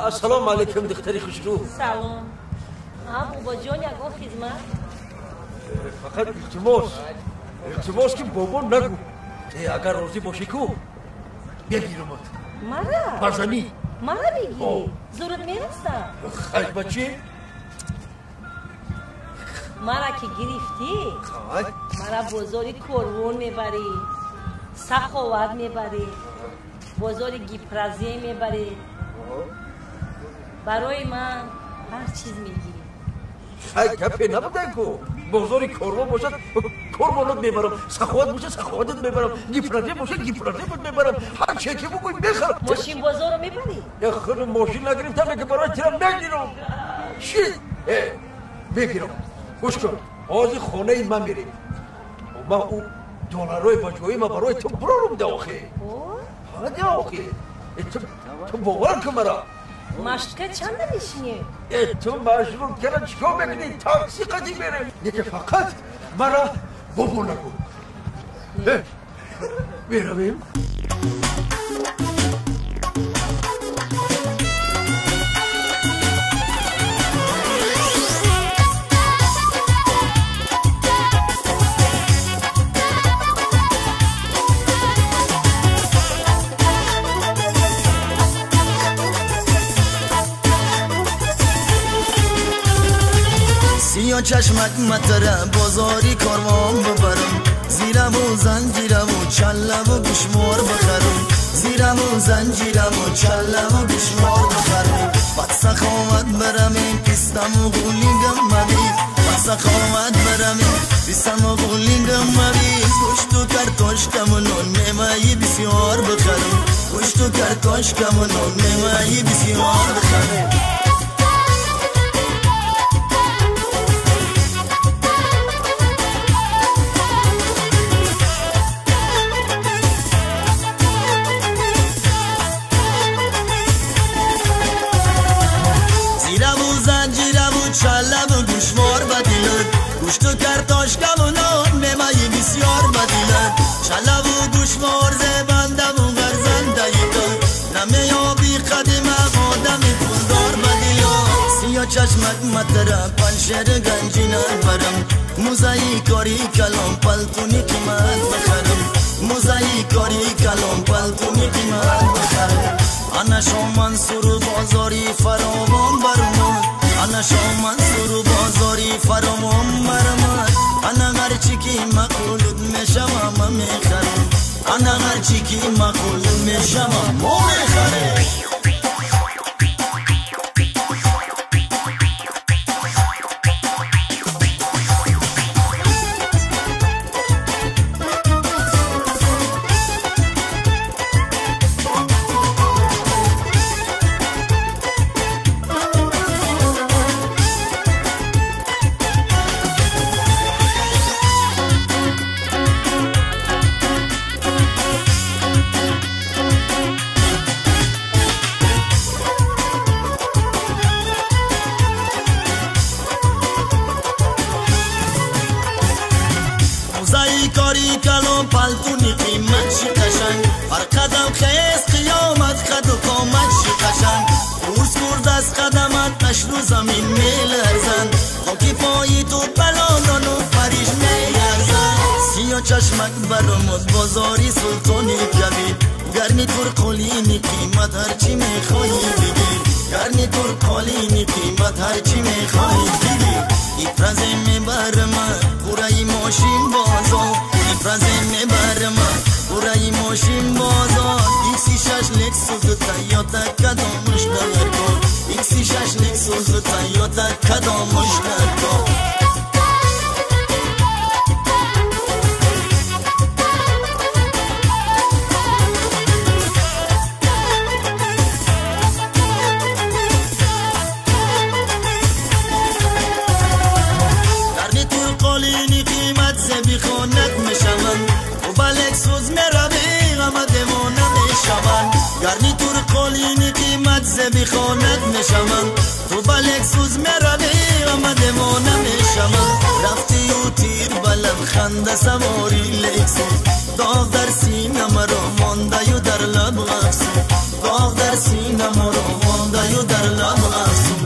السلام علیکم دختری خوشرو. سلام. بابا جان یکا خدمت. فقط التماس که بابا نگو. اگر راضی باشی کو بگیرمت. مرا؟ مرزنی. مرا بگی. ضرورت میرسم. خیلی بچه؟ مرا که گرفتی مرا بازاری کروان میبری، سخاوت میبری، بازاری گیپرازی میبری، برای من هر چیز میگیری. خیلی گپی نبوده کو بازاری کروان باشد کروانت میبرم، سخاوت باشه سخاوتت میبرم، گیپرازی باشه گیپرازیت میبرم، هر چی که بگوی بخرم. ماشین بازار رو میبری؟ یا خود ماشین نگرفتم که برای تیرم بگیرم. چی؟ بگیرم. گوش کن آز خانه ای من میریم و من اون دلارای بجایی من برای تو برارم داخل. هده آخی تو باور کن مرا. مشکل چند نمیشینی؟ تو مشغول کنه چکا بکنی تاکسی قدی برم یکی فقط مرا بابا نگو. بیرویم سیاه چشمک متره بازاری کاروان ببرم، زیرم و زنجیرم و چلم و گشمار بخرم، زیرم و زنجیرم و چلم و گشمار بخرم. بد سخاوت برم این پیستم و غولینگم مبیز، بد سخاوت برم این پیستم و غولینگم مبیز. گوشت و کرتاشکم و نون میمهی بسیار بخرم، گوشت و کرتاشکم و نون میمهی بسیار بخرم. گوشت و کرتاشکم و نان میمهی بسیار بدیلن، چلب و گوشمار زبندم و غرزنده ایدن، نمیابی قدیم آدم پولدار بدیلن. سیاه چشمک متره پنشر گنجینت برم، موزهی کاری کلام پلتونی قیمت بخرم، موزهی کاری کلام پلتونی قیمت بخرم. انا شامن سرو بازاری فراوان برمون، انا شامن سرو بازاری فراوان برمون. انا هرچی که مقولت میشم اما میخرم، انا هرچی که مقولت میشم اما میخرم. کاری کلام پلتونی قیمت شی قشنگ، هر قدم خیز قیامت خد و قامت شی قشنگ. روز کرد از قدمت نشر و زمین میلرزن، خاکی پایی تو بلالان و پریش میلرزن. سیاه چشمک برامد بازاری سلطانی کبیر، گرمی تور قلینی قیمت هرچی میخوایی بگیر، گرمی تور قلینی قیمت هرچی میخوایی بگیر. ایپرزه میبرم برای ماشین بازار، ایپرزه میبرم برای ماشین بازار. ایکسی شش لکسوس تایوتا کدامش نرکن، ایکسی شش لکسوس تایوتا کدامش نرکن. گرمی تور قولینی قیمت زبی خانت نشمم، تو بلک سوز میروی آمده ما نمیشمم. رفتی و تیر بلم خنده سواری لکسوز، داغ در سینه مرا مانده و در لب افسوز، داغ در سینه جای نما رو مانده و در لب افسون